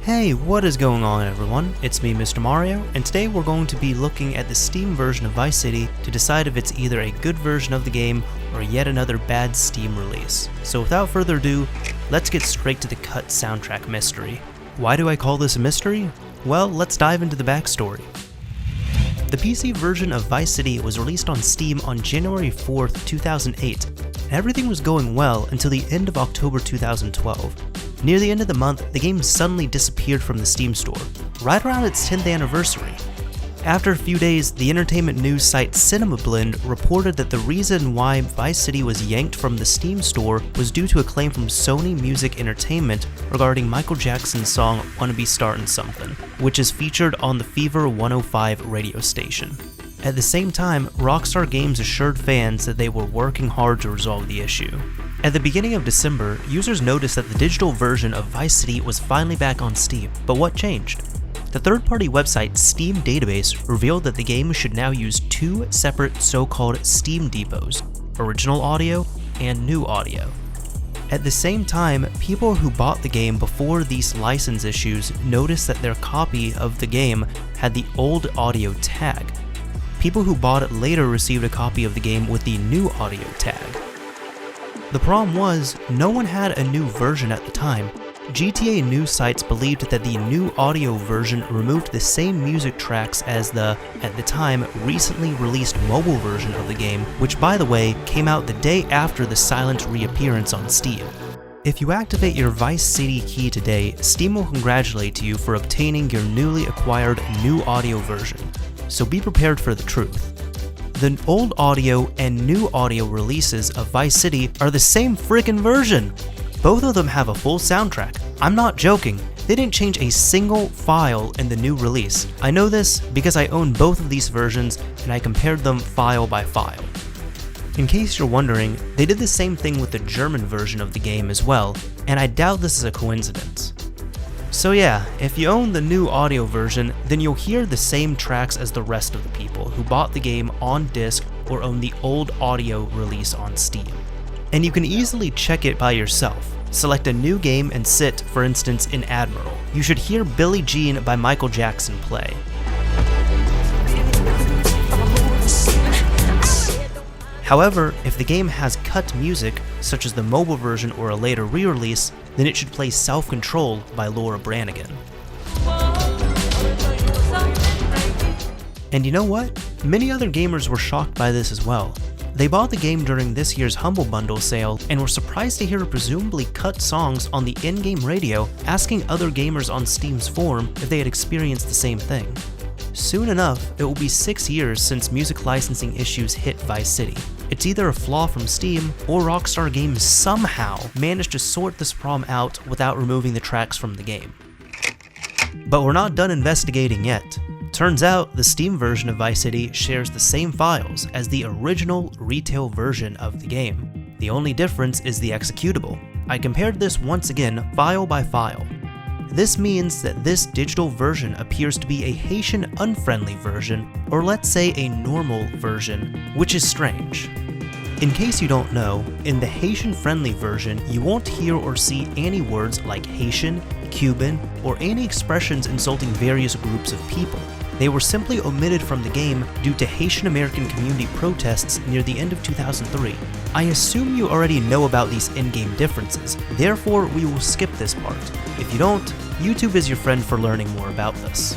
Hey, what is going on everyone? It's me, MrMario, and today we're going to be looking at the Steam version of Vice City to decide if it's either a good version of the game or yet another bad Steam release. So without further ado, let's get straight to the cut soundtrack mystery. Why do I call this a mystery? Well, let's dive into the backstory. The PC version of Vice City was released on Steam on January 4th, 2008, and everything was going well until the end of October 2012. Near the end of the month, the game suddenly disappeared from the Steam store, right around its 10th anniversary. After a few days, the entertainment news site CinemaBlend reported that the reason why Vice City was yanked from the Steam store was due to a claim from Sony Music Entertainment regarding Michael Jackson's song "Wanna Be Startin' Something," which is featured on the Fever 105 radio station. At the same time, Rockstar Games assured fans that they were working hard to resolve the issue. At the beginning of December, users noticed that the digital version of Vice City was finally back on Steam, but what changed? The third-party website Steam Database revealed that the game should now use two separate so-called Steam depots, original audio and new audio. At the same time, people who bought the game before these license issues noticed that their copy of the game had the old audio tag. People who bought it later received a copy of the game with the new audio tag. The problem was, no one had a new version at the time. GTA news sites believed that the new audio version removed the same music tracks as the, at the time, recently released mobile version of the game, which by the way, came out the day after the silent reappearance on Steam. If you activate your Vice City key today, Steam will congratulate you for obtaining your newly acquired new audio version, so be prepared for the truth. The old audio and new audio releases of Vice City are the same frickin' version! Both of them have a full soundtrack. I'm not joking, they didn't change a single file in the new release. I know this because I own both of these versions and I compared them file by file. In case you're wondering, they did the same thing with the German version of the game as well, and I doubt this is a coincidence. So yeah, if you own the new audio version, then you'll hear the same tracks as the rest of the people who bought the game on disc or own the old audio release on Steam. And you can easily check it by yourself. Select a new game and sit, for instance, in Admiral. You should hear Billie Jean by Michael Jackson play. However, if the game has cut music, such as the mobile version or a later re-release, then it should play Self-Control by Laura Branigan. And you know what? Many other gamers were shocked by this as well. They bought the game during this year's Humble Bundle sale and were surprised to hear presumably cut songs on the in-game radio asking other gamers on Steam's forum if they had experienced the same thing. Soon enough, it will be 6 years since music licensing issues hit Vice City. It's either a flaw from Steam, or Rockstar Games somehow managed to sort this problem out without removing the tracks from the game. But we're not done investigating yet. Turns out, the Steam version of Vice City shares the same files as the original retail version of the game. The only difference is the executable. I compared this once again, file by file. This means that this digital version appears to be a Haitian-Unfriendly version, or let's say a normal version, which is strange. In case you don't know, in the Haitian-Friendly version, you won't hear or see any words like Haitian, Cuban, or any expressions insulting various groups of people. They were simply omitted from the game due to Haitian American community protests near the end of 2003. I assume you already know about these in-game differences, therefore we will skip this part. If you don't, YouTube is your friend for learning more about this.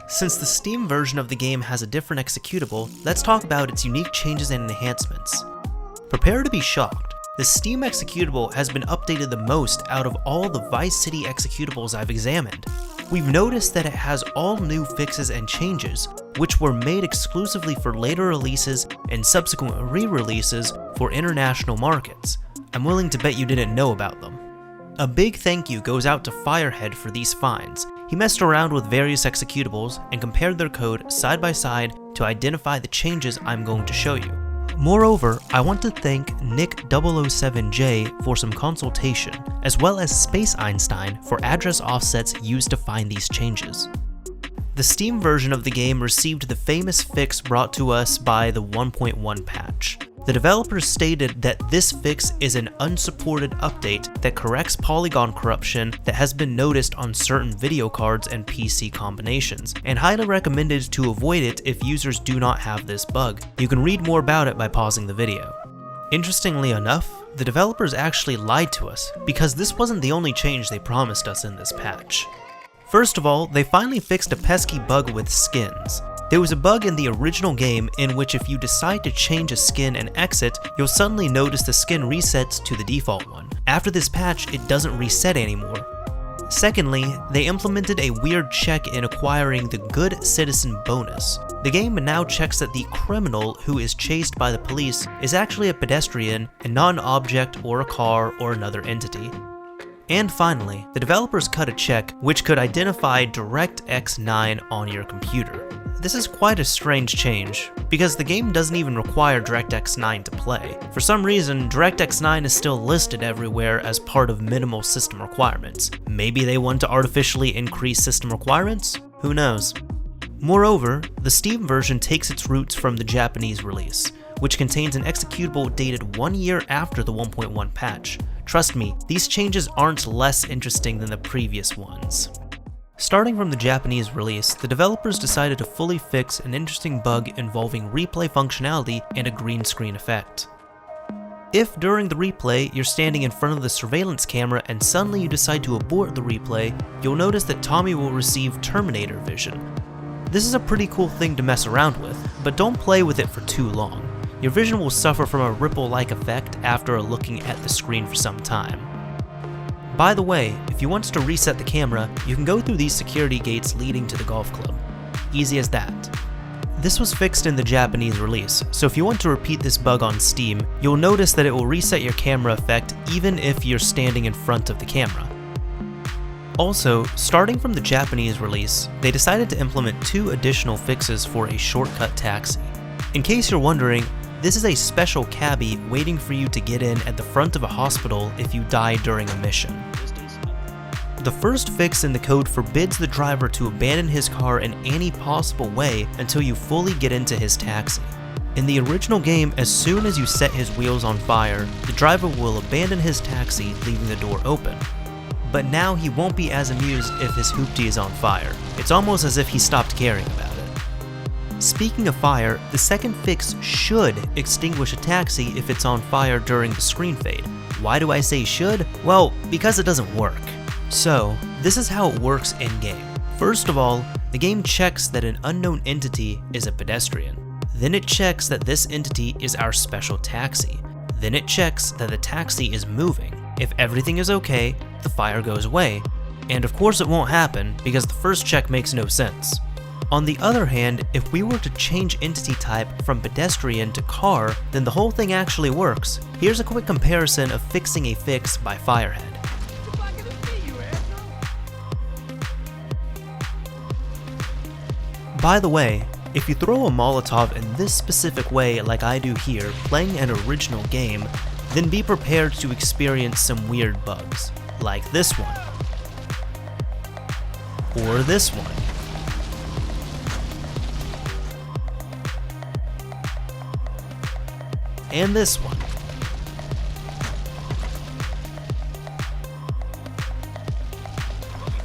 Since the Steam version of the game has a different executable, let's talk about its unique changes and enhancements. Prepare to be shocked. The Steam executable has been updated the most out of all the Vice City executables I've examined. We've noticed that it has all new fixes and changes, which were made exclusively for later releases and subsequent re-releases for international markets. I'm willing to bet you didn't know about them. A big thank you goes out to Firehead for these finds. He messed around with various executables and compared their code side by side to identify the changes I'm going to show you. Moreover, I want to thank Nick007J for some consultation, as well as Space Einstein for address offsets used to find these changes. The Steam version of the game received the famous fix brought to us by the 1.1 patch. The developers stated that this fix is an unsupported update that corrects polygon corruption that has been noticed on certain video cards and PC combinations, and highly recommended to avoid it if users do not have this bug. You can read more about it by pausing the video. Interestingly enough, the developers actually lied to us, because this wasn't the only change they promised us in this patch. First of all, they finally fixed a pesky bug with skins. There was a bug in the original game in which if you decide to change a skin and exit, you'll suddenly notice the skin resets to the default one. After this patch, it doesn't reset anymore. Secondly, they implemented a weird check in acquiring the Good Citizen bonus. The game now checks that the criminal who is chased by the police is actually a pedestrian and not an object or a car or another entity. And finally, the developers cut a check which could identify DirectX 9 on your computer. This is quite a strange change, because the game doesn't even require DirectX 9 to play. For some reason, DirectX 9 is still listed everywhere as part of minimal system requirements. Maybe they want to artificially increase system requirements? Who knows? Moreover, the Steam version takes its roots from the Japanese release, which contains an executable dated 1 year after the 1.1 patch. Trust me, these changes aren't less interesting than the previous ones. Starting from the Japanese release, the developers decided to fully fix an interesting bug involving replay functionality and a green screen effect. If during the replay you're standing in front of the surveillance camera and suddenly you decide to abort the replay, you'll notice that Tommy will receive Terminator vision. This is a pretty cool thing to mess around with, but don't play with it for too long. Your vision will suffer from a ripple-like effect after looking at the screen for some time. By the way, if you want to reset the camera, you can go through these security gates leading to the golf club. Easy as that. This was fixed in the Japanese release, so if you want to repeat this bug on Steam, you'll notice that it will reset your camera effect even if you're standing in front of the camera. Also, starting from the Japanese release, they decided to implement 2 additional fixes for a shortcut taxi. In case you're wondering, this is a special cabbie waiting for you to get in at the front of a hospital if you die during a mission. The first fix in the code forbids the driver to abandon his car in any possible way until you fully get into his taxi. In the original game, as soon as you set his wheels on fire, the driver will abandon his taxi, leaving the door open. But now he won't be as amused if his hoopty is on fire. It's almost as if he stopped caring about it. Speaking of fire, the second fix should extinguish a taxi if it's on fire during the screen fade. Why do I say should? Well, because it doesn't work. So, this is how it works in-game. First of all, the game checks that an unknown entity is a pedestrian. Then it checks that this entity is our special taxi. Then it checks that the taxi is moving. If everything is okay, the fire goes away. And of course it won't happen, because the first check makes no sense. On the other hand, if we were to change entity type from pedestrian to car, then the whole thing actually works. Here's a quick comparison of fixing a fix by Firehead. By the way, if you throw a Molotov in this specific way like I do here, playing an original game, then be prepared to experience some weird bugs, like this one. Or this one. And this one.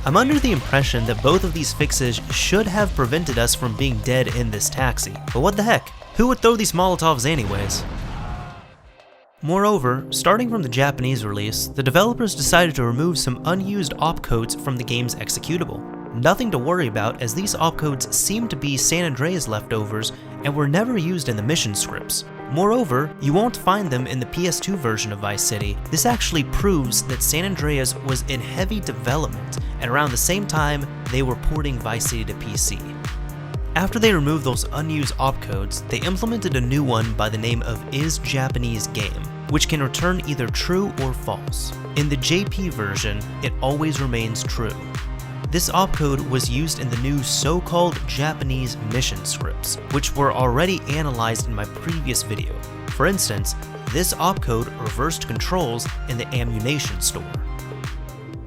I'm under the impression that both of these fixes should have prevented us from being dead in this taxi, but what the heck? Who would throw these Molotovs anyways? Moreover, starting from the Japanese release, the developers decided to remove some unused opcodes from the game's executable. Nothing to worry about, as these opcodes seem to be San Andreas leftovers and were never used in the mission scripts. Moreover, you won't find them in the PS2 version of Vice City. This actually proves that San Andreas was in heavy development, and around the same time, they were porting Vice City to PC. After they removed those unused opcodes, they implemented a new one by the name of isJapaneseGame, which can return either true or false. In the JP version, it always remains true. This opcode was used in the new so-called Japanese mission scripts, which were already analyzed in my previous video. For instance, this opcode reversed controls in the ammunition store.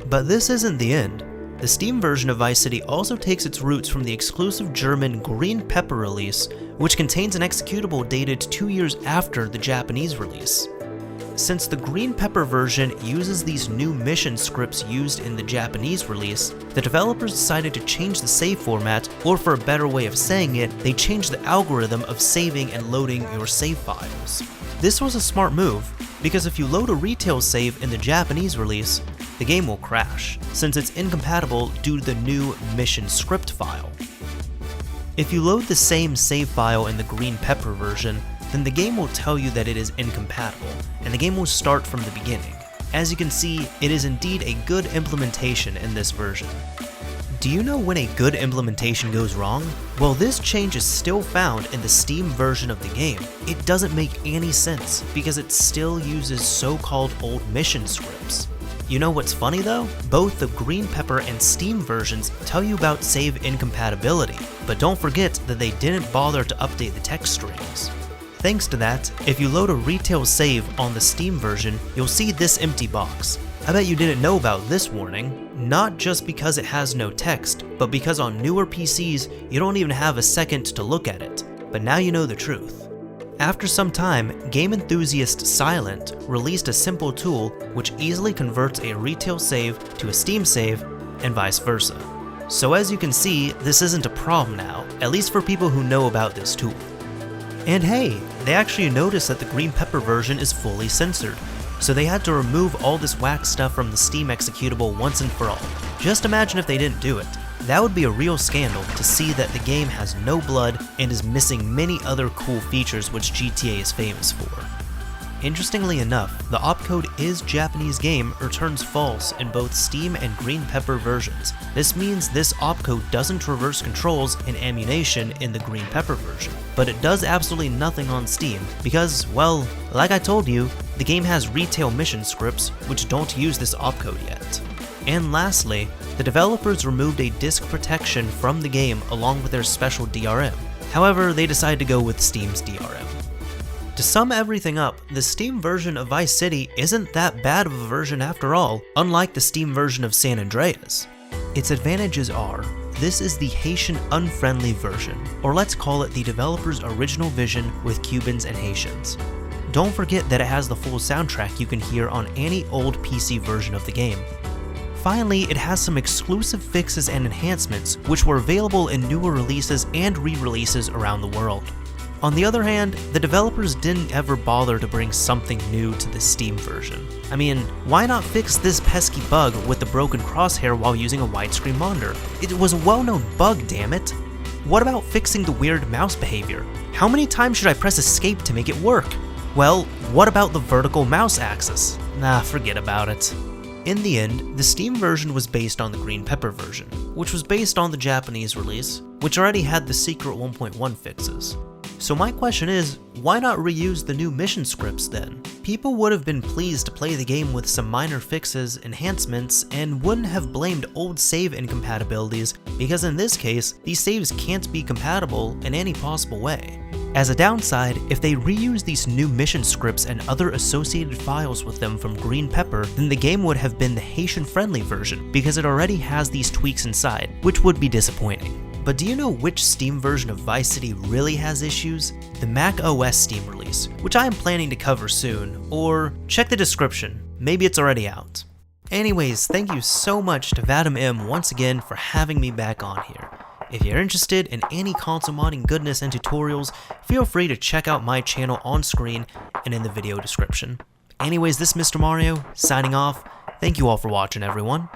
But this isn't the end. The The Steam version of Vice City also takes its roots from the exclusive German Green Pepper release, which contains an executable dated 2 years after the Japanese release. Since the Green Pepper version uses these new mission scripts used in the Japanese release, the developers decided to change the save format, or for a better way of saying it, they changed the algorithm of saving and loading your save files. This was a smart move, because if you load a retail save in the Japanese release, the game will crash, since it's incompatible due to the new mission script file. If you load the same save file in the Green Pepper version, then the game will tell you that it is incompatible, and the game will start from the beginning. As you can see, it is indeed a good implementation in this version. Do you know when a good implementation goes wrong? Well, this change is still found in the Steam version of the game. It doesn't make any sense, because it still uses so-called old mission scripts. You know what's funny though? Both the Green Pepper and Steam versions tell you about save incompatibility, but don't forget that they didn't bother to update the text strings. Thanks to that, if you load a retail save on the Steam version, you'll see this empty box. I bet you didn't know about this warning, not just because it has no text, but because on newer PCs, you don't even have a second to look at it. But now you know the truth. After some time, game enthusiast Silent released a simple tool which easily converts a retail save to a Steam save, and vice versa. So as you can see, this isn't a problem now, at least for people who know about this tool. And hey, they actually noticed that the Green Pepper version is fully censored, so they had to remove all this whack stuff from the Steam executable once and for all. Just imagine if they didn't do it. That would be a real scandal to see that the game has no blood and is missing many other cool features which GTA is famous for. Interestingly enough, the opcode is Japanese game returns false in both Steam and Green Pepper versions. This means this opcode doesn't reverse controls and ammunition in the Green Pepper version, but it does absolutely nothing on Steam because, well, like I told you, the game has retail mission scripts which don't use this opcode yet. And lastly, the developers removed a disk protection from the game along with their special DRM. However, they decided to go with Steam's DRM. To sum everything up, the Steam version of Vice City isn't that bad of a version after all, unlike the Steam version of San Andreas. Its advantages are, this is the Haitian-Unfriendly version, or let's call it the developer's original vision with Cubans and Haitians. Don't forget that it has the full soundtrack you can hear on any old PC version of the game. Finally, it has some exclusive fixes and enhancements which were available in newer releases and re-releases around the world. On the other hand, the developers didn't ever bother to bring something new to the Steam version. I mean, why not fix this pesky bug with the broken crosshair while using a widescreen monitor? It was a well-known bug, damn it! What about fixing the weird mouse behavior? How many times should I press escape to make it work? Well, what about the vertical mouse axis? Nah, forget about it. In the end, the Steam version was based on the Green Pepper version, which was based on the Japanese release, which already had the secret 1.1 fixes. So my question is, why not reuse the new mission scripts then? People would have been pleased to play the game with some minor fixes, enhancements, and wouldn't have blamed old save incompatibilities because in this case, these saves can't be compatible in any possible way. As a downside, if they reuse these new mission scripts and other associated files with them from Green Pepper, then the game would have been the Haitian-Friendly version because it already has these tweaks inside, which would be disappointing. But do you know which Steam version of Vice City really has issues? The Mac OS Steam release, which I am planning to cover soon, or check the description, maybe it's already out. Anyways, thank you so much to Vadim M once again for having me back on here. If you're interested in any console modding goodness and tutorials, feel free to check out my channel on screen and in the video description. Anyways, this is MrMario, signing off. Thank you all for watching, everyone.